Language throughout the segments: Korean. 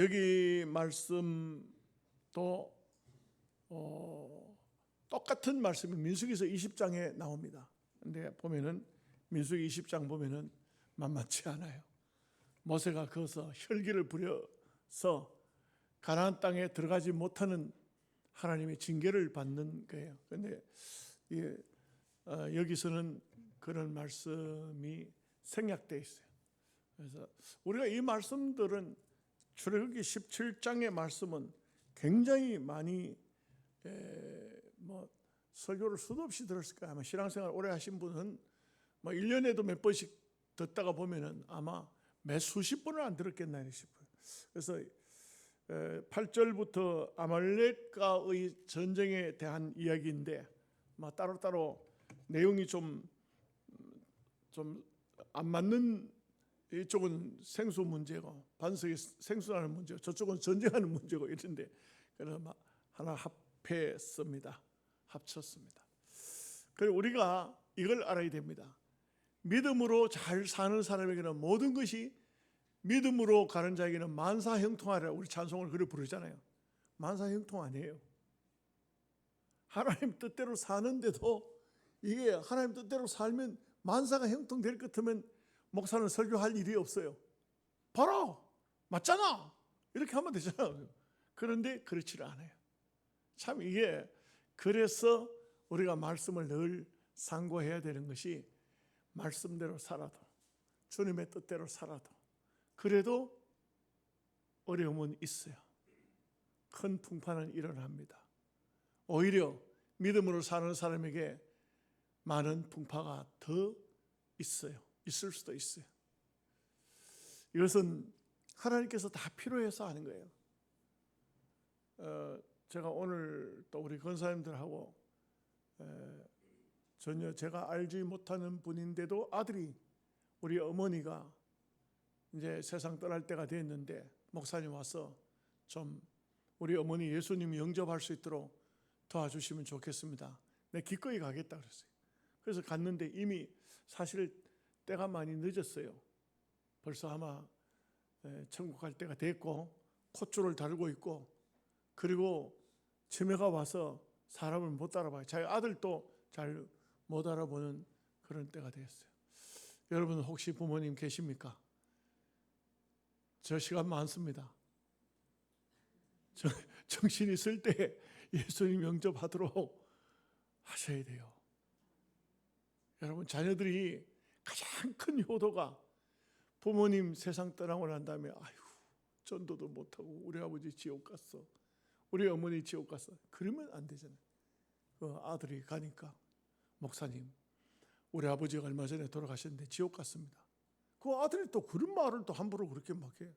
여기 말씀도 똑같은 말씀이 민수기서 20장에 나옵니다. 근데 보면은 민수기 20장 보면은 만만치 않아요. 모세가 거기서 혈기를 부려서 가나안 땅에 들어가지 못하는 하나님의 징계를 받는 거예요. 그런데 여기서는 그런 말씀이 생략되어 있어요. 그래서 우리가 이 말씀들은 출애굽기 17장의 말씀은 굉장히 많이 설교를 수도 없이 들었을 거예요. 아마 신앙생활 오래 하신 분은 1년에도 몇 번씩 듣다가 보면은 아마 몇 수십 번을 안 들었겠나 싶어요. 그래서 8절부터 아말렉과의 전쟁에 대한 이야기인데 따로따로 내용이 좀 안 맞는, 이쪽은 생수 문제고 반석이 생수하는 문제고 저쪽은 전쟁하는 문제고 이런데 그래서 하나 합쳤습니다. 그리고 우리가 이걸 알아야 됩니다. 믿음으로 잘 사는 사람에게는 모든 것이, 믿음으로 가는 자에게는 만사형통하리라. 우리 찬송을 그래 부르잖아요. 만사형통 아니에요. 하나님 뜻대로 사는데도 이게 하나님 뜻대로 살면 만사가 형통될 것 같으면 목사는 설교할 일이 없어요. 봐라, 맞잖아, 이렇게 하면 되잖아요. 그런데 그렇지를 않아요. 참 이게, 그래서 우리가 말씀을 늘 상고해야 되는 것이, 말씀대로 살아도, 주님의 뜻대로 살아도, 그래도 어려움은 있어요. 큰 풍파는 일어납니다. 오히려 믿음으로 사는 사람에게 많은 풍파가 더 있어요. 있을 수도 있어요. 이것은 하나님께서 다 필요해서 하는 거예요. 제가 오늘 또 우리 권사님들하고 전혀 제가 알지 못하는 분인데도 아들이, 우리 어머니가 이제 세상 떠날 때가 됐는데 목사님 와서 좀 우리 어머니 예수님 영접할 수 있도록 도와주시면 좋겠습니다. 내가 기꺼이 가겠다 그랬어요. 그래서 갔는데 이미 사실 때가 많이 늦었어요. 벌써 아마 천국 갈 때가 됐고 콧줄을 달고 있고, 그리고 치매가 와서 사람을 못 알아봐요. 자기 아들도 잘 못 알아보는 그런 때가 됐어요. 여러분 혹시 부모님 계십니까? 저 시간 많습니다. 정신 있을 때 예수님 영접하도록 하셔야 돼요. 여러분, 자녀들이 가장 큰 효도가, 부모님 세상 떠나고 난 다음에 아유, 전도도 못하고 우리 아버지 지옥 갔어, 우리 어머니 지옥 갔어, 그러면 안 되잖아요. 그 아들이 가니까, 목사님 우리 아버지가 얼마 전에 돌아가셨는데 지옥 갔습니다. 그 아들이 또 그런 말을 또 함부로 그렇게 막 해요.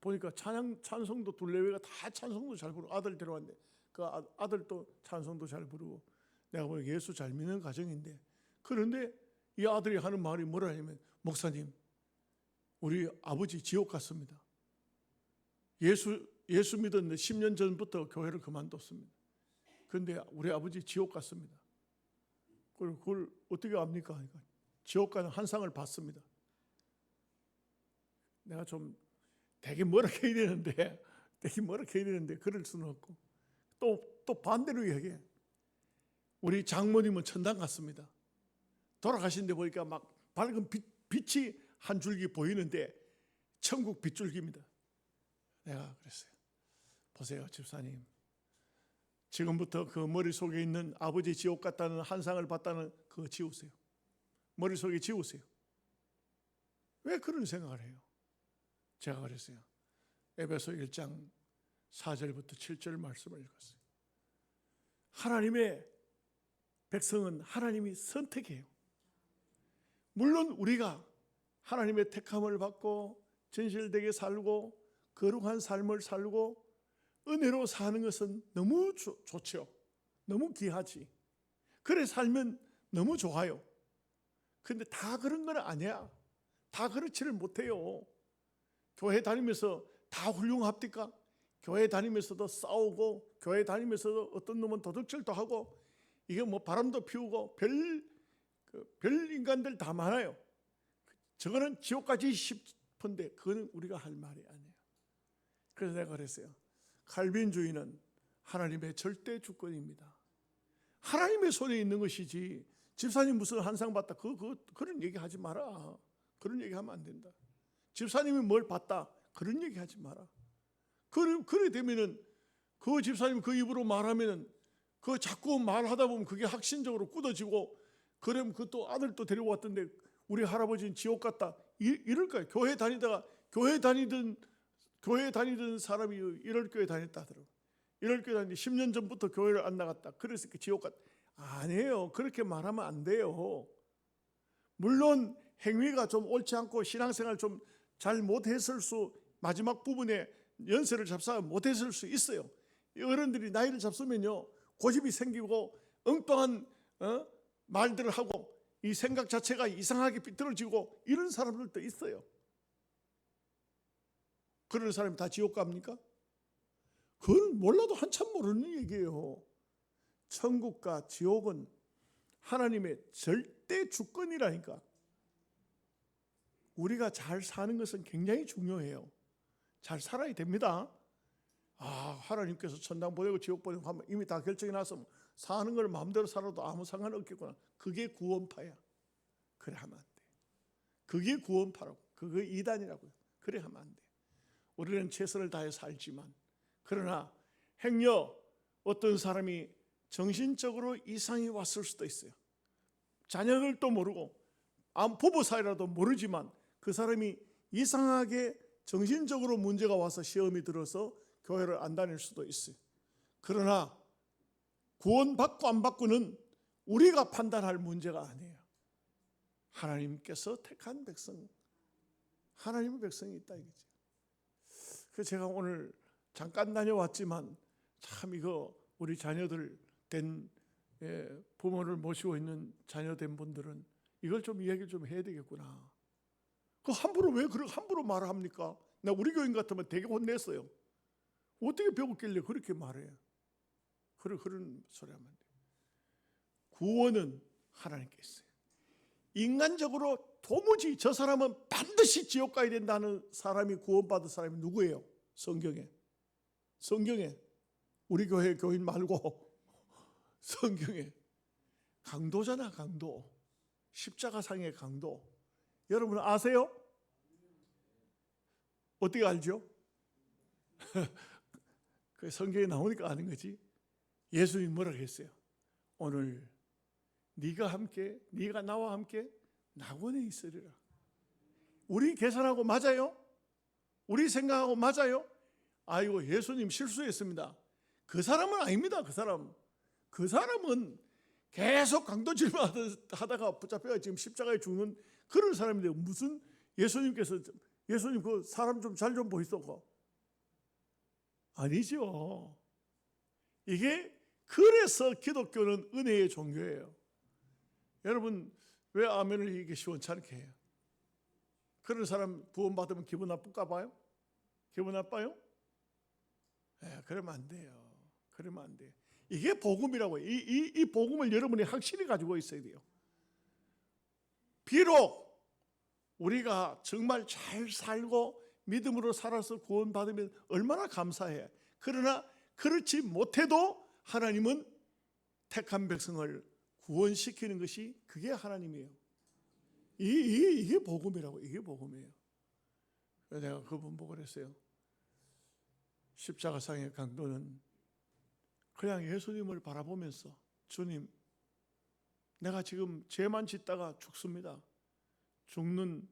보니까 찬송도 둘레외가 다 찬송도 잘 부르고, 아들 데려왔는데 그 아들도 찬송도 잘 부르고, 내가 보니까 예수 잘 믿는 가정인데, 그런데 이 아들이 하는 말이 뭐라 하냐면, 목사님 우리 아버지 지옥 갔습니다. 예수 믿었는데 10년 전부터 교회를 그만뒀습니다. 그런데 우리 아버지 지옥 갔습니다. 그걸 어떻게 압니까? 그러니까 지옥 가는 환상을 봤습니다. 내가 좀 되게 뭐라게 해야 되는데 그럴 수는 없고, 또 반대로 이야기해. 우리 장모님은 천당 갔습니다. 돌아가신 데 보니까 막 밝은 빛이 한 줄기 보이는데 천국 빗줄기입니다. 내가 그랬어요. 보세요, 집사님. 지금부터 그 머릿속에 있는 아버지 지옥 갔다는 환상을 봤다는 그거 지우세요. 머릿속에 지우세요. 왜 그런 생각을 해요? 제가 그랬어요. 에베소 1장 4절부터 7절 말씀을 읽었어요. 하나님의 백성은 하나님이 선택해요. 물론 우리가 하나님의 택함을 받고 진실되게 살고 거룩한 삶을 살고 은혜로 사는 것은 너무 좋죠. 너무 귀하지. 그래 살면 너무 좋아요. 근데 다 그런 건 아니야. 다 그렇지를 못해요. 교회 다니면서 다 훌륭합니까? 교회 다니면서도 싸우고, 교회 다니면서도 어떤 놈은 도둑질도 하고, 이게 바람도 피우고 별 인간들 다 많아요. 저거는 지옥 가지 싶은데 그거는 우리가 할 말이 아니에요. 그래서 내가 그랬어요. 칼빈주의는 하나님의 절대 주권입니다. 하나님의 손에 있는 것이지 집사님 무슨 한상 봤다 그런 얘기 하지 마라. 그런 얘기 하면 안 된다. 집사님이 뭘 봤다 그런 얘기 하지 마라. 그래 되면은 그 집사님 그 입으로 말하면은 그 자꾸 말하다 보면 그게 확신적으로 굳어지고, 그러면 그 또 아들 또 데리고 왔던데 우리 할아버지는 지옥 갔다 이럴 거예요. 교회 다니던 사람이 이럴 교회 다녔다 하더라고. 이럴 교회 다니는데 10년 전부터 교회를 안 나갔다. 그래서 지옥 갔다. 아니에요. 그렇게 말하면 안 돼요. 물론 행위가 좀 옳지 않고 신앙생활 좀 잘 못했을 수, 마지막 부분에 연세를 잡사 못했을 수 있어요. 어른들이 나이를 잡수면요 고집이 생기고 엉뚱한 말들을 하고 이 생각 자체가 이상하게 삐뚤어지고 이런 사람들도 있어요. 그런 사람이 다 지옥 갑니까? 그건 몰라도 한참 모르는 얘기예요. 천국과 지옥은 하나님의 절대 주권이라니까. 우리가 잘 사는 것은 굉장히 중요해요. 잘 살아야 됩니다. 하나님께서 천당 보내고 지옥 보내고 하면 이미 다 결정이 나서 사는 걸 마음대로 살아도 아무 상관없겠구나. 그게 구원파야. 그래 하면 안 돼. 그게 구원파라고. 그게 이단이라고요. 그래 하면 안 돼. 우리는 최선을 다해 살지만, 그러나 행여 어떤 사람이 정신적으로 이상이 왔을 수도 있어요. 자녀를 또 모르고 부부 사이라도 모르지만 그 사람이 이상하게 정신적으로 문제가 와서 시험이 들어서 교회를 안 다닐 수도 있어요. 그러나 구원받고 안 받고는 우리가 판단할 문제가 아니에요. 하나님께서 택한 백성, 하나님의 백성이 있다 이거죠. 그래서 제가 오늘 잠깐 다녀왔지만 참 이거 우리 자녀들 된 부모를 모시고 있는 자녀 된 분들은 이걸 좀 이야기를 좀 해야 되겠구나. 그 함부로 말을 합니까? 나 우리 교인 같으면 되게 혼냈어요. 어떻게 배웠길래 그렇게 말해요? 그런 소리 하면 안 돼요. 구원은 하나님께 있어요. 인간적으로 도무지 저 사람은 반드시 지옥 가야 된다는 사람이 구원받은 사람이 누구예요? 성경에 우리 교회 교인 말고 성경에 강도잖아. 강도, 십자가상의 강도. 여러분 아세요? 어떻게 알죠? 그 성경에 나오니까 아는 거지. 예수님이 뭐라고 했어요? 오늘 네가 나와 함께 낙원에 있으리라. 우리 계산하고 맞아요? 우리 생각하고 맞아요? 아이고 예수님 실수했습니다. 그 사람은 아닙니다. 그 사람은 계속 강도질만 하다가 붙잡혀가 지금 십자가에 죽는 그런 사람인데, 무슨 예수님 그 사람 좀 잘 좀 보이소고. 아니죠. 이게 그래서 기독교는 은혜의 종교예요. 여러분 왜 아멘을 이게 시원찮게 해요? 그런 사람 구원받으면 기분 나쁠까 봐요? 기분 나빠요? 그러면 안 돼요. 그러면 안 돼요. 이게 복음이라고. 이 복음을 여러분이 확실히 가지고 있어야 돼요. 비록 우리가 정말 잘 살고 믿음으로 살아서 구원받으면 얼마나 감사해. 그러나 그렇지 못해도 하나님은 택한 백성을 구원시키는 것이 그게 하나님이에요. 이게 복음이라고. 이게 복음이에요. 그래서 내가 그분 보고 그랬어요. 십자가상의 강도는 그냥 예수님을 바라보면서, 주님, 내가 지금 죄만 짓다가 죽습니다. 죽는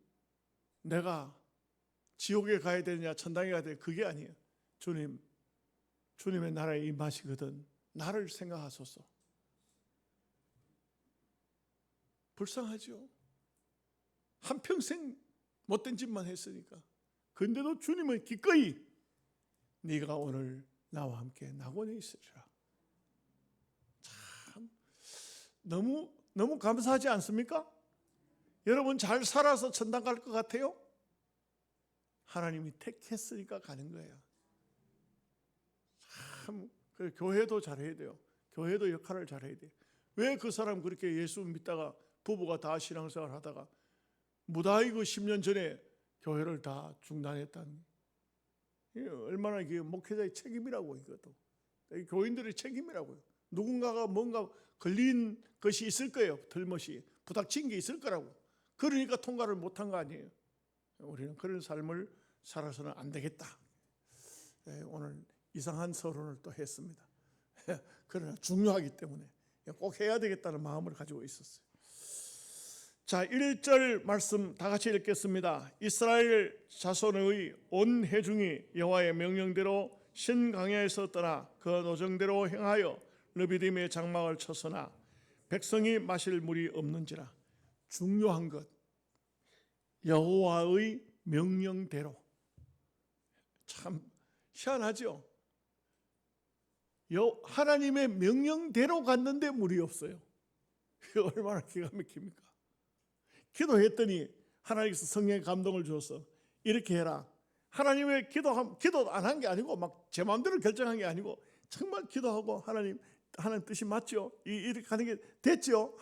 내가 지옥에 가야 되느냐 천당에 가야 되느냐 그게 아니에요. 주님의 나라에 임하시거든 나를 생각하소서. 불쌍하죠. 한평생 못된 짓만 했으니까. 근데도 주님은 기꺼이 네가 오늘 나와 함께 낙원에 있으리라. 참 너무 감사하지 않습니까? 여러분 잘 살아서 천당 갈 것 같아요? 하나님이 택했으니까 가는 거예요. 참 교회도 잘해야 돼요. 교회도 역할을 잘해야 돼요. 왜 그 사람 그렇게 예수 믿다가 부부가 다 신앙생활 하다가 무다히 그 10년 전에 교회를 다 중단했다니. 얼마나 이게 목회자의 책임이라고, 이것도 교인들의 책임이라고요. 누군가가 뭔가 걸린 것이 있을 거예요. 틀못이 부닥친 게 있을 거라고. 그러니까 통과를 못한 거 아니에요. 우리는 그런 삶을 살아서는 안 되겠다. 오늘 이상한 서론을 또 했습니다. 그러나 중요하기 때문에 꼭 해야 되겠다는 마음을 가지고 있었어요. 자, 1절 말씀 다 같이 읽겠습니다. 이스라엘 자손의 온 회중이 여호와의 명령대로 신강야에서 떠나 그 노정대로 행하여 르비딤의 장막을 쳤으나 백성이 마실 물이 없는지라. 중요한 것, 여호와의 명령대로. 참 희한하죠. 하나님의 명령대로 갔는데 물이 없어요. 이게 얼마나 기가 막힙니까? 기도했더니 하나님께서 성령의 감동을 주어서 이렇게 해라. 하나님의 기도 안 한 게 아니고 막 제 마음대로 결정한 게 아니고 정말 기도하고 하나님 뜻이 맞죠? 이렇게 하는 게 됐죠?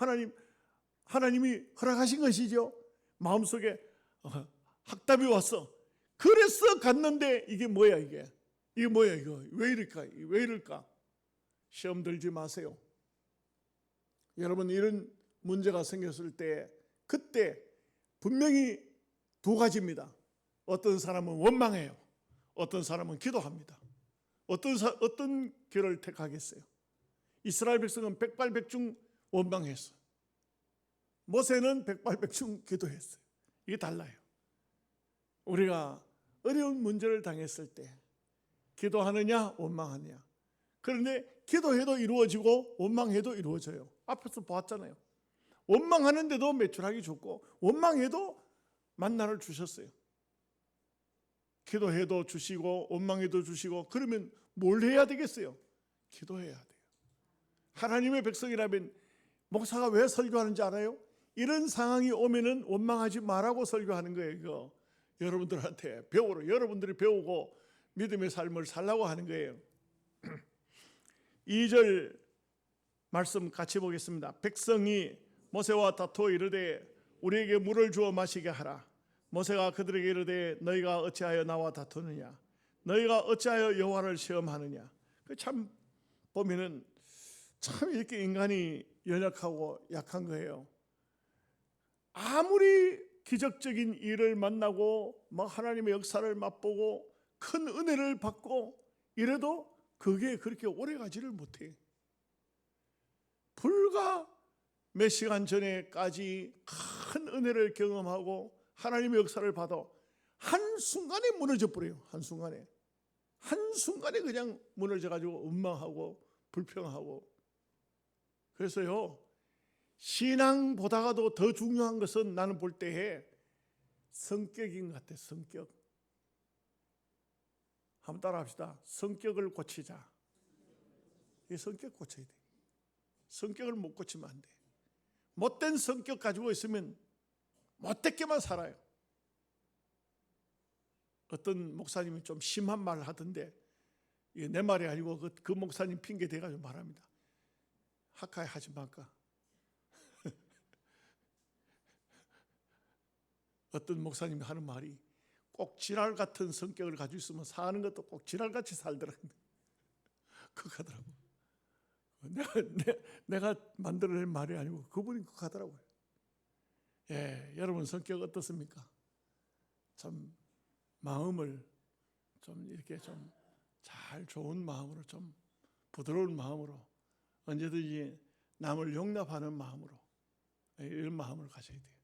하나님이 허락하신 것이죠? 마음속에 확답이 왔어. 그래서 갔는데 이게 뭐야 이게? 이게 뭐야 이거? 왜 이럴까? 왜 이럴까? 시험 들지 마세요. 여러분, 이런 문제가 생겼을 때 그때 분명히 두 가지입니다. 어떤 사람은 원망해요. 어떤 사람은 기도합니다. 어떤 길을 택하겠어요? 이스라엘 백성은 백발백중 원망했어요. 모세는 백발백중 기도했어요. 이게 달라요. 우리가 어려운 문제를 당했을 때 기도하느냐 원망하느냐. 그런데 기도해도 이루어지고 원망해도 이루어져요. 앞에서 보았잖아요. 원망하는데도 매출하기 좋고 원망해도 만나를 주셨어요. 기도해도 주시고 원망해도 주시고. 그러면 뭘 해야 되겠어요? 기도해야 돼요. 하나님의 백성이라면 목사가 왜 설교하는지 알아요? 이런 상황이 오면은 원망하지 말라고 설교하는 거예요. 이거 여러분들한테 여러분들이 배우고 믿음의 삶을 살라고 하는 거예요. 2절 말씀 같이 보겠습니다. 백성이 모세와 다투어 이르되 우리에게 물을 주어 마시게 하라. 모세가 그들에게 이르되 너희가 어찌하여 나와 다투느냐? 너희가 어찌하여 여호와를 시험하느냐? 참 보면은 참 이렇게 인간이 연약하고 약한 거예요. 아무리 기적적인 일을 만나고 막 하나님의 역사를 맛보고 큰 은혜를 받고 이래도 그게 그렇게 오래가지를 못해. 불과 몇 시간 전에까지 큰 은혜를 경험하고 하나님의 역사를 받아 한순간에 무너져 버려요. 한순간에 그냥 무너져가지고 원망하고 불평하고. 그래서요, 신앙보다도 더 중요한 것은 나는 볼 때에 성격인 것 같아. 성격. 한번 따라 합시다. 성격을 고치자. 이 성격 고쳐야 돼. 성격을 못 고치면 안 돼. 못된 성격 가지고 있으면 못됐게만 살아요. 어떤 목사님이 좀 심한 말을 하던데, 이게 내 말이 아니고 그 목사님 핑계 대가지고 말합니다. 학하에 하지 말까. 어떤 목사님이 하는 말이 꼭 지랄 같은 성격을 가지고 있으면 사는 것도 꼭 지랄같이 살더라고요. 그거 하더라고요. 내가 만들어낸 말이 아니고 그분이 그거 하더라고요. 예, 여러분 성격 어떻습니까? 참 마음을 좀 이렇게 좀 잘 좋은 마음으로, 좀 부드러운 마음으로, 언제든지 남을 용납하는 마음으로, 이런 마음을 가져야 돼요.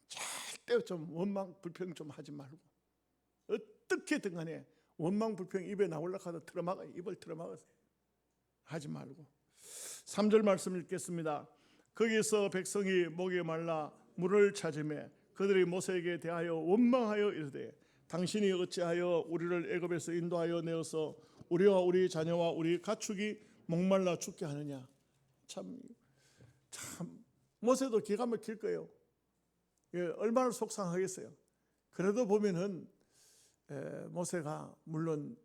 절대 좀 원망 불평 좀 하지 말고, 어떻게든 간에 원망 불평 입에 나오려고 하다 입을 틀어막아서 하지 말고. 3절 말씀 읽겠습니다. 거기서 백성이 목에 말라 물을 찾으매 그들이 모세에게 대하여 원망하여 이르되 당신이 어찌하여 우리를 애굽에서 인도하여 내어서 우리와 우리 자녀와 우리 가축이 목말라 죽게 하느냐. 참 모세도 기가 막힐 거예요. 얼마나 속상하겠어요. 그래도 보면은 모세가 물론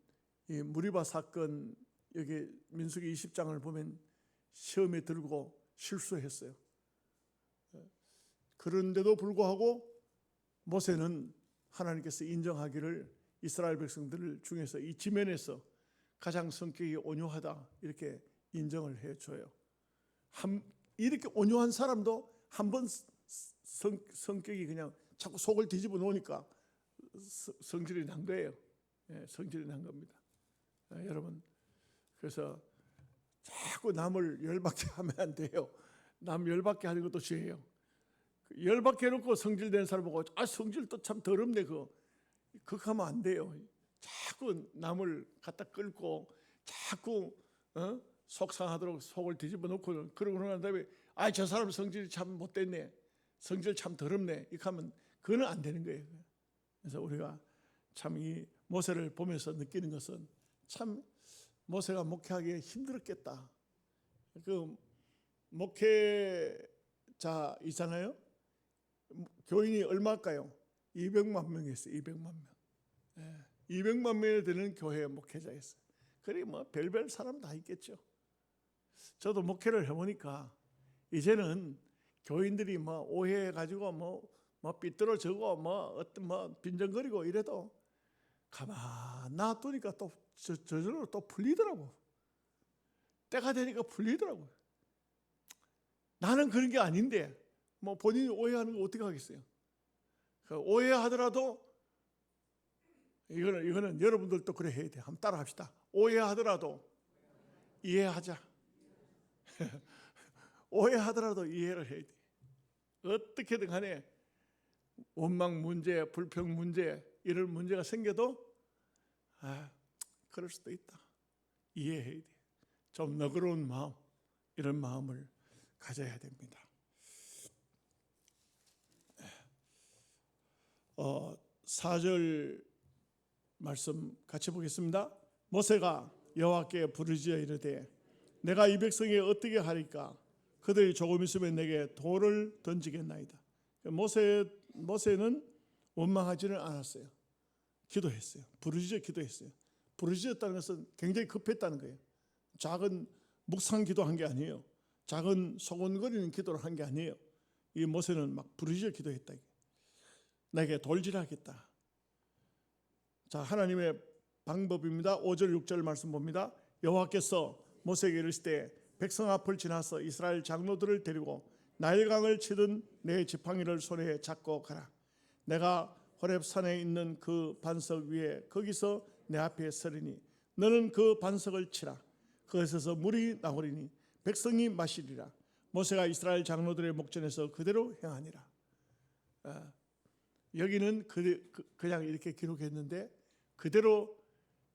이 무리바 사건, 여기 민수기 20장을 보면 시험에 들고 실수했어요. 그런데도 불구하고 모세는 하나님께서 인정하기를 이스라엘 백성들 중에서 이 지면에서 가장 성격이 온유하다 이렇게 인정을 해줘요. 이렇게 온유한 사람도 한번 성격이 그냥 자꾸 속을 뒤집어 놓으니까 성질이 난 거예요. 성질이 난 겁니다. 여러분, 그래서 자꾸 남을 열받게 하면 안 돼요. 남 열받게 하는 것도 죄예요. 열받게 해놓고 성질된 사람 보고 성질도 참 더럽네 그거 하면 안 돼요. 자꾸 남을 갖다 끌고 자꾸 속상하도록 속을 뒤집어 놓고 그러고 난 다음에 저 사람 성질이 참 못됐네, 성질 참 더럽네 이렇게 하면 그거는 안 되는 거예요. 그래서 우리가 참 이 모세를 보면서 느끼는 것은 참 모세가 목회하기 힘들었겠다. 그 목회자 있잖아요. 교인이 얼마일까요? 200만 명이었어요. 200만 명. 200만 명이 되는 교회 목회자였어요. 그래 뭐 별별 사람 다 있겠죠. 저도 목회를 해보니까 이제는 교인들이 뭐 오해해가지고 뭐 삐뚤어지고 어떤 빈정거리고 이래도 가만 놔두니까 또 저절로 또 풀리더라고. 때가 되니까 풀리더라고요. 나는 그런 게 아닌데 뭐 본인이 오해하는 거 어떻게 하겠어요? 오해하더라도 이거는 여러분들도 그래 해야 돼. 한번 따라 합시다. 오해하더라도 이해하자. 오해하더라도 이해를 해야 돼. 어떻게든 간에 원망 문제, 불평 문제 이런 문제가 생겨도 그럴 수도 있다. 이해해야 돼. 좀 너그러운 마음, 이런 마음을 가져야 됩니다. 4절 말씀 같이 보겠습니다. 모세가 여호와께 부르짖어 이르되 내가 이 백성에 어떻게 하리까? 그들이 조금 있으면 내게 돌을 던지겠나이다. 모세는 원망하지는 않았어요. 기도했어요. 부르짖어 기도했어요. 부르짖었다는 것은 굉장히 급했다는 거예요. 작은 묵상 기도한 게 아니에요. 작은 소곤거리는 기도를 한 게 아니에요. 이 모세는 막 부르짖어 기도했다. 내게 돌질하겠다. 자, 하나님의 방법입니다. 5절 6절 말씀 봅니다. 여호와께서 모세에게 이르시되 백성 앞을 지나서 이스라엘 장로들을 데리고 나일강을 치던 내 지팡이를 손에 잡고 가라. 내가 호렙산에 있는 그 반석 위에 거기서 내 앞에 서리니 너는 그 반석을 치라. 그것에서 물이 나오리니 백성이 마시리라. 모세가 이스라엘 장로들의 목전에서 그대로 행하니라. 여기는 그냥 이렇게 기록했는데 그대로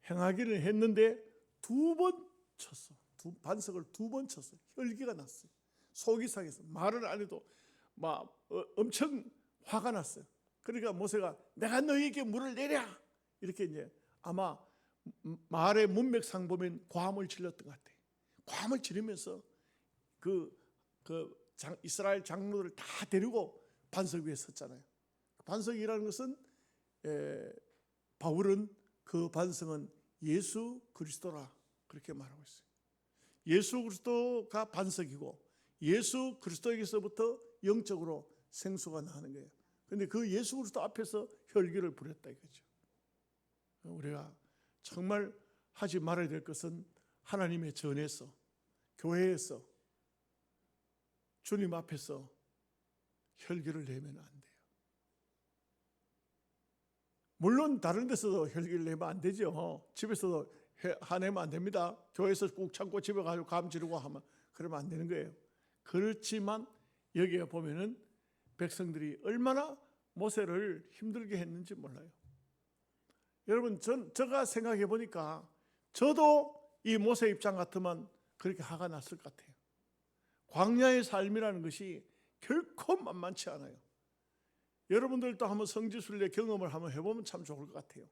행하기는 했는데 두 번 쳤어. 반석을 두 번 쳤어요. 혈기가 났어요. 속이 상해서 말을 안 해도 막 엄청 화가 났어요. 그러니까 모세가 내가 너희에게 물을 내랴 이렇게 이제 아마 말의 문맥상 보면 고함을 질렀던 것 같아요. 고함을 지르면서 이스라엘 장로들을 다 데리고 반석 위에 섰잖아요. 반석이라는 것은 바울은 그 반석은 예수 그리스도라 그렇게 말하고 있어요. 예수 그리스도가 반석이고 예수 그리스도에게서부터 영적으로 생수가 나는 거예요. 그런데 그 예수 그리스도 앞에서 혈기를 부렸다 이거죠. 우리가 정말 하지 말아야 될 것은 하나님의 전에서 교회에서 주님 앞에서 혈기를 내면 안 돼요. 물론 다른 데서도 혈기를 내면 안 되죠. 집에서도 화내면 안 됩니다. 교회에서 꾹 참고 집에 가서 감 지르고 하면 그러면 안 되는 거예요. 그렇지만 여기에 보면은 백성들이 얼마나 모세를 힘들게 했는지 몰라요. 여러분 제가 생각해 보니까 저도 이 모세 입장 같으면 그렇게 화가 났을 것 같아요. 광야의 삶이라는 것이 결코 만만치 않아요. 여러분들도 한번 성지순례 경험을 한번 해보면 참 좋을 것 같아요.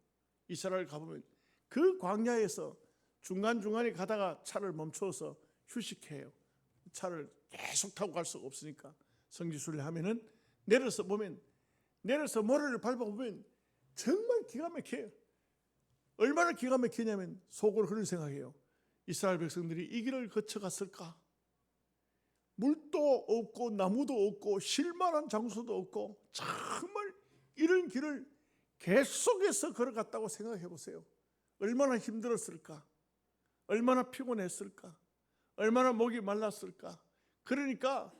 이스라엘 가보면 그 광야에서 중간중간에 가다가 차를 멈춰서 휴식해요. 차를 계속 타고 갈 수가 없으니까 성지순례 하면은 내려서 모래를 밟아보면 정말 기가 막혀요. 얼마나 기가 막히냐면 속으로 그런 생각이에요. 이스라엘 백성들이 이 길을 거쳐갔을까? 물도 없고 나무도 없고 쉴만한 장소도 없고 정말 이런 길을 계속해서 걸어갔다고 생각해 보세요. 얼마나 힘들었을까? 얼마나 피곤했을까? 얼마나 목이 말랐을까? 그러니까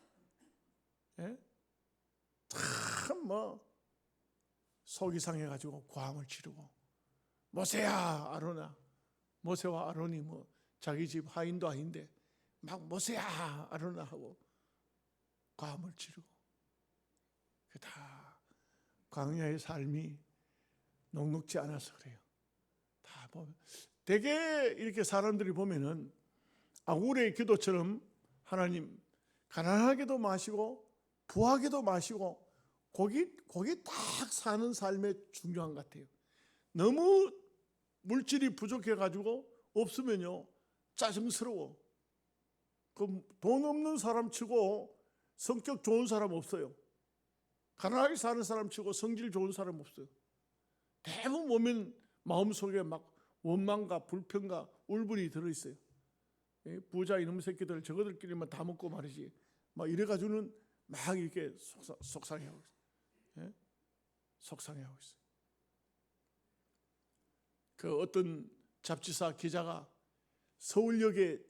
참 속이 상해가지고 고함을 지르고, 모세야 아론아, 모세와 아론이 자기 집 하인도 아닌데 막 모세야 아론아 하고 고함을 지르고, 다 광야의 삶이 녹록지 않아서 그래요. 다 보면 되게 이렇게 사람들이 보면은 아굴의 기도처럼 하나님 가난하게도 마시고 부하게도 마시고 거기 딱 사는 삶에 중요한 것 같아요. 너무 물질이 부족해가지고 없으면요 짜증스러워. 그 돈 없는 사람 치고 성격 좋은 사람 없어요. 가난하게 사는 사람 치고 성질 좋은 사람 없어요. 대부분 보면 마음속에 막 원망과 불평과 울분이 들어있어요. 부자 이놈 새끼들 저거들끼리만 다 먹고 말이지 막 이래가지고는 막 이렇게 속상해하고 있어요. 속상해하고 있어요. 그 어떤 잡지사 기자가 서울역의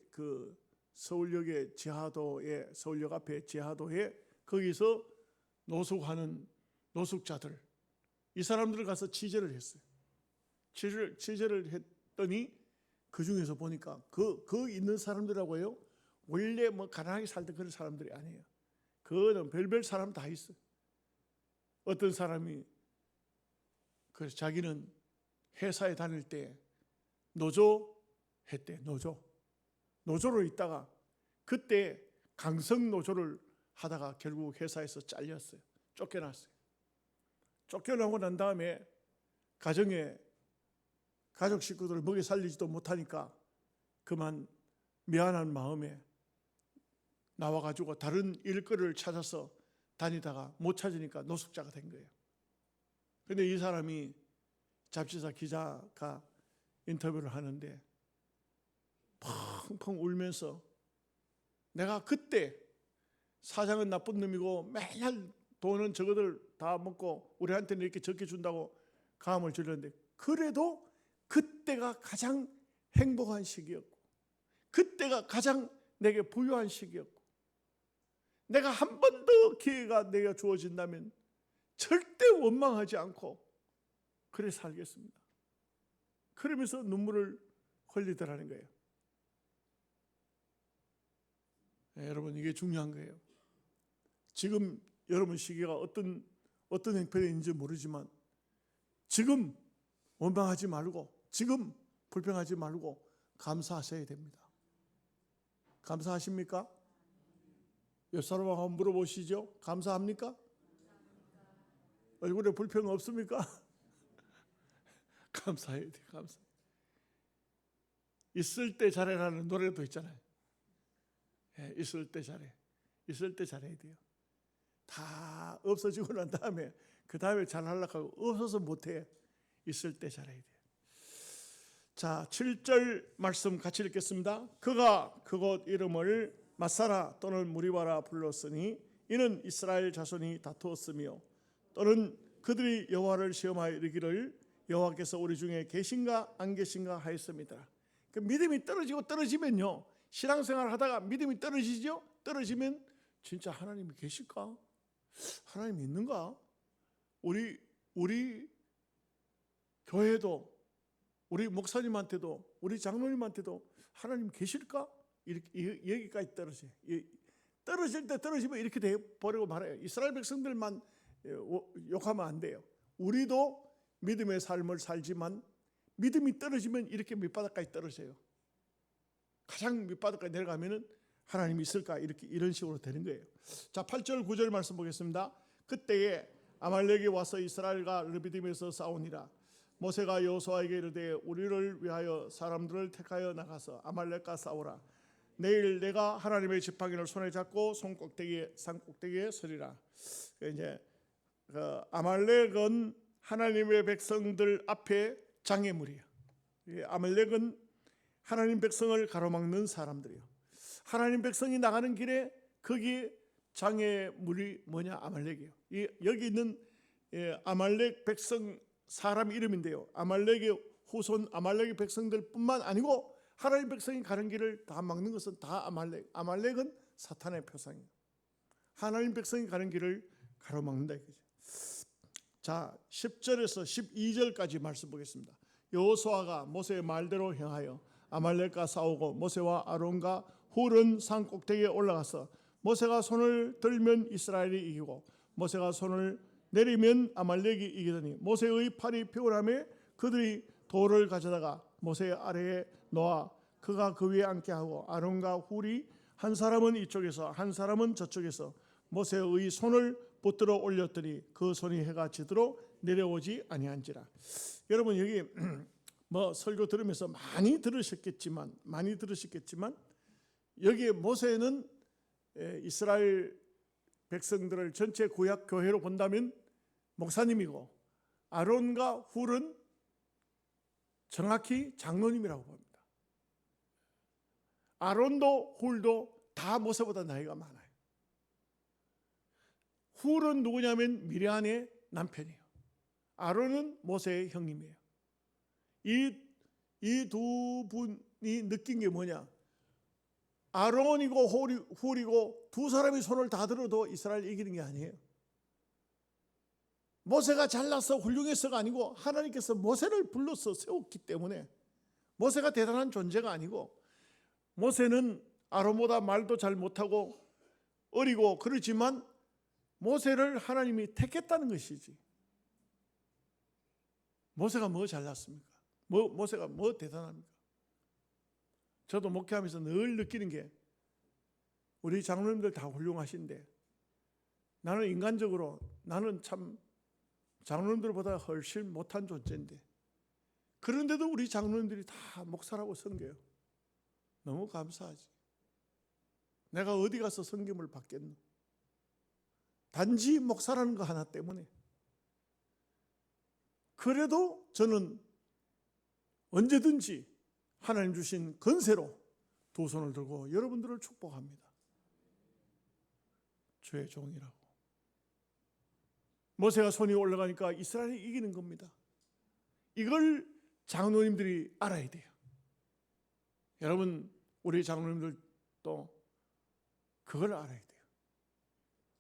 서울역 앞에 지하도에 거기서 노숙하는 노숙자들, 이 사람들을 가서 취재를 했어요. 취재를 했더니 그 중에서 보니까 그 있는 사람들하고요 원래 가난하게 살던 그런 사람들이 아니에요. 그거는 별별 사람 다 있어요. 어떤 사람이 그래서 자기는 회사에 다닐 때 노조 했대. 노조로 있다가 그때 강성 노조를 하다가 결국 회사에서 잘렸어요. 쫓겨났어요. 쫓겨나고 난 다음에 가정에 가족 식구들을 먹여 살리지도 못하니까 그만 미안한 마음에 나와가지고 다른 일거리를 찾아서 다니다가 못 찾으니까 노숙자가 된 거예요. 그런데 이 사람이 잡지사 기자가 인터뷰를 하는데 펑펑 울면서 내가 그때 사장은 나쁜 놈이고 맨날 돈은 저거들 다 먹고 우리한테는 이렇게 적게 준다고 감을 질렀는데 그래도 그때가 가장 행복한 시기였고 그때가 가장 내게 부유한 시기였고 내가 한 번 더 기회가 내가 주어진다면 절대 원망하지 않고 그래 살겠습니다. 그러면서 눈물을 흘리더라는 거예요. 네, 여러분 이게 중요한 거예요. 지금 여러분 시기가 어떤 형편인지 모르지만 지금 원망하지 말고 지금 불평하지 말고 감사하셔야 됩니다. 감사하십니까? 옆 사람하고 한번 물어보시죠. 감사합니까? 얼굴에 불평 없습니까? 감사해야 돼요. 감사. 있을 때 잘해라는 노래도 있잖아요. 예, 있을 때 잘해. 있을 때 잘해야 돼요. 다 없어지고 난 다음에 그 다음에 잘하려고 하고 없어서 못해. 있을 때 잘해야 돼요. 자, 7절 말씀 같이 읽겠습니다. 그가 그곳 이름을 마사라 또는 무리바라 불렀으니 이는 이스라엘 자손이 다투었으며 또는 그들이 여호와를 시험하여 이르기를 여호와께서 우리 중에 계신가 안 계신가 하였습니다. 그 믿음이 떨어지면요 신앙생활 하다가 믿음이 떨어지죠. 떨어지면 진짜 하나님이 계실까? 하나님이 있는가? 우리 교회도 우리 목사님한테도 우리 장로님한테도 하나님 계실까? 이렇게 여기까지 떨어져요. 떨어질 때 떨어지면 이렇게 돼 버리고 말아요. 이스라엘 백성들만 욕하면 안 돼요. 우리도 믿음의 삶을 살지만 믿음이 떨어지면 이렇게 밑바닥까지 떨어져요. 가장 밑바닥까지 내려가면은 하나님이 있을까? 이런 식으로 되는 거예요. 자, 8절 9절 말씀 보겠습니다. 그때에 아말렉이 와서 이스라엘과 르비딤에서 싸우니라. 모세가 여호수아에게 이르되 우리를 위하여 사람들을 택하여 나가서 아말렉과 싸우라. 내일 내가 하나님의 지팡이를 손에 잡고 산꼭대기에 서리라. 이제 아말렉은 하나님의 백성들 앞에 장애물이에요. 아말렉은 하나님 백성을 가로막는 사람들이에요. 하나님 백성이 나가는 길에 거기 장애물이 뭐냐? 아말렉이에요. 여기 있는 아말렉 백성 사람 이름인데요. 아말렉의 후손 아말렉의 백성들뿐만 아니고 하나님 백성이 가는 길을 다 막는 것은 다 아말렉. 아말렉은 사탄의 표상이에요. 하나님 백성이 가는 길을 가로막는다 이거죠. 자, 10절에서 12절까지 말씀 보겠습니다. 여호수아가 모세의 말대로 행하여 아말렉과 싸우고 모세와 아론과 훌은 산 꼭대기에 올라가서 모세가 손을 들면 이스라엘이 이기고 모세가 손을 내리면 아말렉이 이기더니 모세의 팔이 피곤함에 그들이 돌을 가져다가 모세 아래에 놓아 그가 그 위에 앉게 하고 아론과 훌이 한 사람은 이쪽에서 한 사람은 저쪽에서 모세의 손을 붙들어 올렸더니 그 손이 해가 지도록 내려오지 아니한지라. 여러분 여기 뭐 설교 들으면서 많이 들으셨겠지만 여기에 모세는 이스라엘 백성들을 전체 구약 교회로 본다면 목사님이고 아론과 훌은 정확히 장로님이라고 봅니다. 아론도 훌도 다 모세보다 나이가 많아요. 훌은 누구냐면 미리암의 남편이에요. 아론은 모세의 형님이에요. 이 두 분이 느낀 게 뭐냐? 아론이고 훌이고 두 사람이 손을 다 들어도 이스라엘 이기는 게 아니에요. 모세가 잘나서 훌륭해서가 아니고 하나님께서 모세를 불러서 세웠기 때문에 모세가 대단한 존재가 아니고 모세는 아론보다 말도 잘 못하고 어리고 그렇지만 모세를 하나님이 택했다는 것이지. 모세가 뭐 잘났습니까? 모세가 뭐 대단합니까? 저도 목회하면서 늘 느끼는 게 우리 장로님들 다 훌륭하신데 나는 인간적으로 나는 참 장로님들보다 훨씬 못한 존재인데 그런데도 우리 장로님들이 다 목사라고 섬겨요. 너무 감사하지. 내가 어디 가서 섬김을 받겠노? 단지 목사라는 거 하나 때문에. 그래도 저는 언제든지 하나님 주신 건세로 두 손을 들고 여러분들을 축복합니다. 주의 종이라고. 모세가 손이 올라가니까 이스라엘이 이기는 겁니다. 이걸 장로님들이 알아야 돼요. 여러분 우리 장로님들도 그걸 알아야 돼요.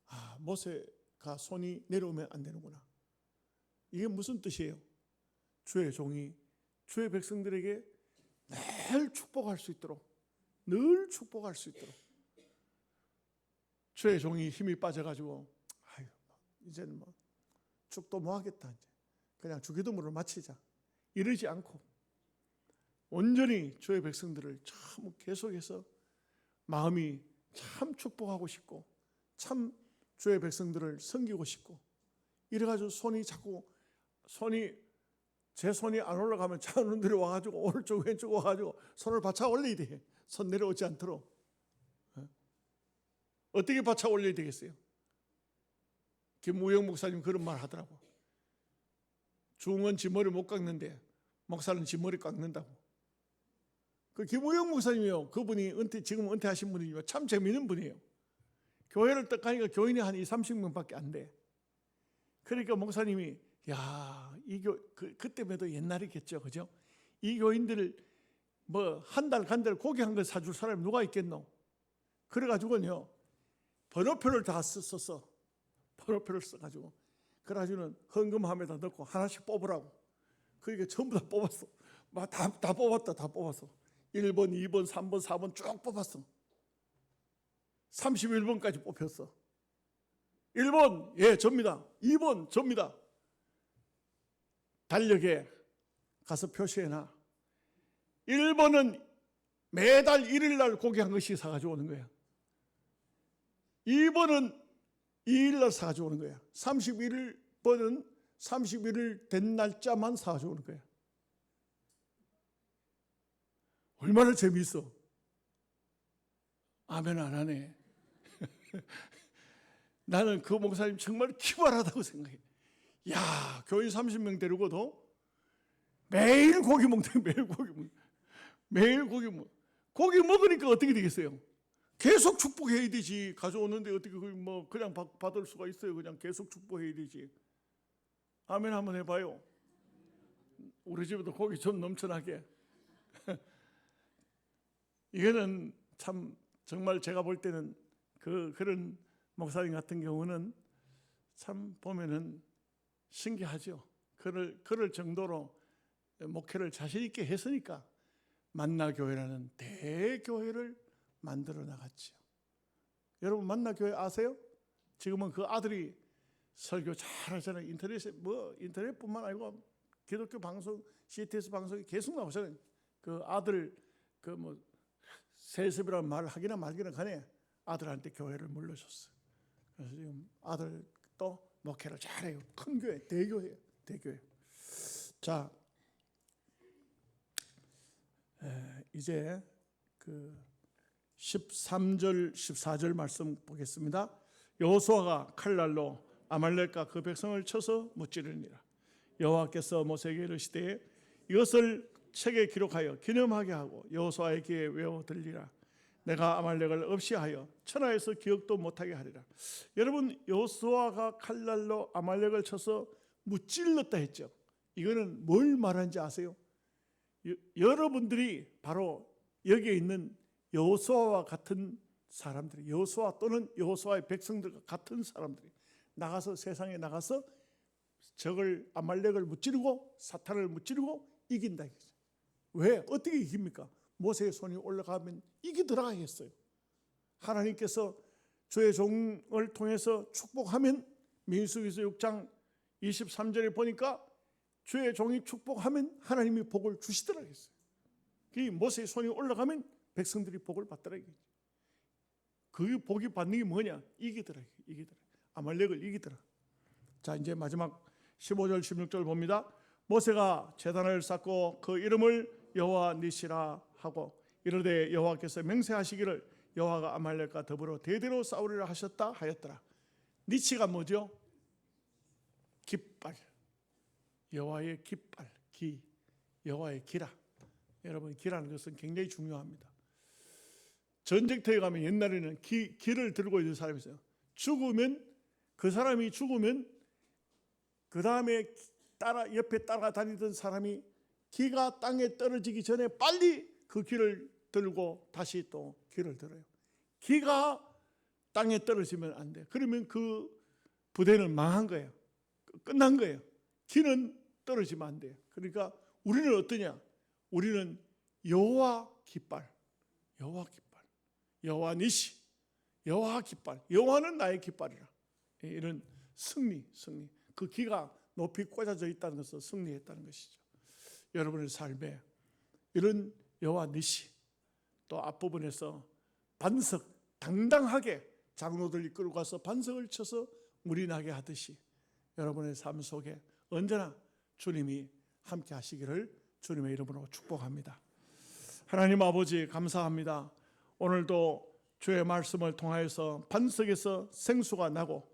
아, 모세가 손이 내려오면 안 되는구나. 이게 무슨 뜻이에요? 주의 종이 주의 백성들에게 늘 축복할 수 있도록 주의 종이 힘이 빠져가지고 아유 이제는 뭐 축도 뭐 하겠다 이제 그냥 주기도문을 마치자 이러지 않고 온전히 주의 백성들을 참 계속해서 마음이 참 축복하고 싶고 참 주의 백성들을 섬기고 싶고 이래가지고 제 손이 안 올라가면 장로님들이 와가지고 오른쪽 왼쪽 와가지고 손을 받쳐 올려야 돼. 손 내려오지 않도록. 어떻게 받쳐 올려야 되겠어요? 김우영 목사님 그런 말 하더라고. 중은 지 머리 못 깎는데 목사는 지 머리 깎는다고. 그 김우영 목사님이요. 그분이 지금 은퇴하신 분이지만 참 재미있는 분이에요. 교회를 딱 가니까 교인이 한 20-30명밖에 안 돼. 그러니까 목사님이 그때만 해도 옛날이겠죠, 그죠? 이 교인들을 뭐 한 달 고기 한 걸 사줄 사람이 누가 있겠노? 그래가지고요 번호표를 다 썼어. 번호표를 써가지고 그래가지고는 헌금함에다 넣고 하나씩 뽑으라고. 그러니까 전부 다 뽑았어. 다 뽑았어. 1번, 2번, 3번, 4번 쭉 뽑았어. 31번까지 뽑혔어. 1번, 예, 접니다. 2번, 접니다. 달력에 가서 표시해놔. 1번은 매달 1일 날 고기 한 것씩 사가지고 오는 거야. 2번은 2일 날 사가지고 오는 거야. 31번은 31일 된 날짜만 사가지고 오는 거야. 얼마나 재미있어. 아멘 안 하네. 나는 그 목사님 정말 기발하다고 생각해. 야, 교인 30명 데리고도 매일 고기 먹대. 매일 고기 먹. 고기 먹으니까 어떻게 되겠어요? 계속 축복해야 되지. 가져오는데 어떻게 뭐 그냥 받을 수가 있어요? 그냥 계속 축복해야 되지. 아멘 한번 해봐요. 우리 집에도 고기 좀 넘쳐나게. 이거는 참 정말 제가 볼 때는 그런 목사님 같은 경우는 참 보면은 신기하죠. 그럴 정도로 목회를 자신 있게 했으니까 만나교회라는 대교회를 만들어 나갔지요. 여러분 만나교회 아세요? 지금은 그 아들이 설교 잘하잖아요. 인터넷뿐만 아니고 기독교 방송, CTS 방송이 계속 나오잖아요. 그 아들 세습이라는 말을 하기나 말기나 간에 아들한테 교회를 물려줬어요. 그래서 지금 아들도 목회를 잘해요. 큰 교회, 대교회. 자, 이제 그 13절, 14절 말씀 보겠습니다. 여호수아가 칼날로 아말렉과 그 백성을 쳐서 무찌르니라. 여호와께서 모세에게 이르시되 이것을 책에 기록하여 기념하게 하고 여호수아의 귀에 외워 들리라. 내가 아말렉을 없이 하여 천하에서 기억도 못하게 하리라. 여러분, 여호수아가 칼날로 아말렉을 쳐서 무찔렀다 했죠. 이거는 뭘 말하는지 아세요? 여러분들이 바로 여기에 있는 여호수아와 같은 사람들이, 여호수아 또는 여호수아의 백성들과 같은 사람들이 나가서 세상에 나가서 적을 아말렉을 무찌르고 사탄을 무찌르고 이긴다. 왜? 어떻게 이깁니까? 모세의 손이 올라가면 이기더라 했어요. 하나님께서 주의 종을 통해서 축복하면, 민수기서 6장 23절에 보니까 주의 종이 축복하면 하나님이 복을 주시더라 했어요. 그 모세의 손이 올라가면 백성들이 복을 받더라. 그 복이 받는 게 뭐냐? 이기더라. 아말렉을 이기더라. 자, 이제 마지막 15절 16절 봅니다. 모세가 제단을 쌓고 그 이름을 여호와 니시라 하고 이르되 여호와께서 맹세하시기를 여호와가 아말렉과 더불어 대대로 싸우리라 하셨다 하였더라. 니치가 뭐죠? 깃발. 여호와의 깃발, 여호와의 기라. 여러분, 기라는 것은 굉장히 중요합니다. 전쟁터에 가면 옛날에는 기를 들고 있는 사람이 있어요. 그 사람이 죽으면 그 다음에 옆에 따라다니던 사람이 기가 땅에 떨어지기 전에 빨리 그 기를 들고 다시 또 기를 들어요. 기가 땅에 떨어지면 안 돼. 그러면 그 부대는 망한 거예요. 끝난 거예요. 기는 떨어지면 안 돼요. 그러니까 우리는 어떠냐? 우리는 여호와 깃발, 여호와 니시, 여호와 깃발. 여호와는 나의 깃발이라. 이런 승리. 그 기가 높이 꽂아져 있다는 것은 승리했다는 것이죠. 여러분의 삶에 이런 여호와 니시, 또 앞부분에서 반석, 당당하게 장로들이 끌고 가서 반석을 쳐서 물이 나게 하듯이 여러분의 삶 속에 언제나 주님이 함께 하시기를 주님의 이름으로 축복합니다. 하나님 아버지, 감사합니다. 오늘도 주의 말씀을 통하여서 반석에서 생수가 나고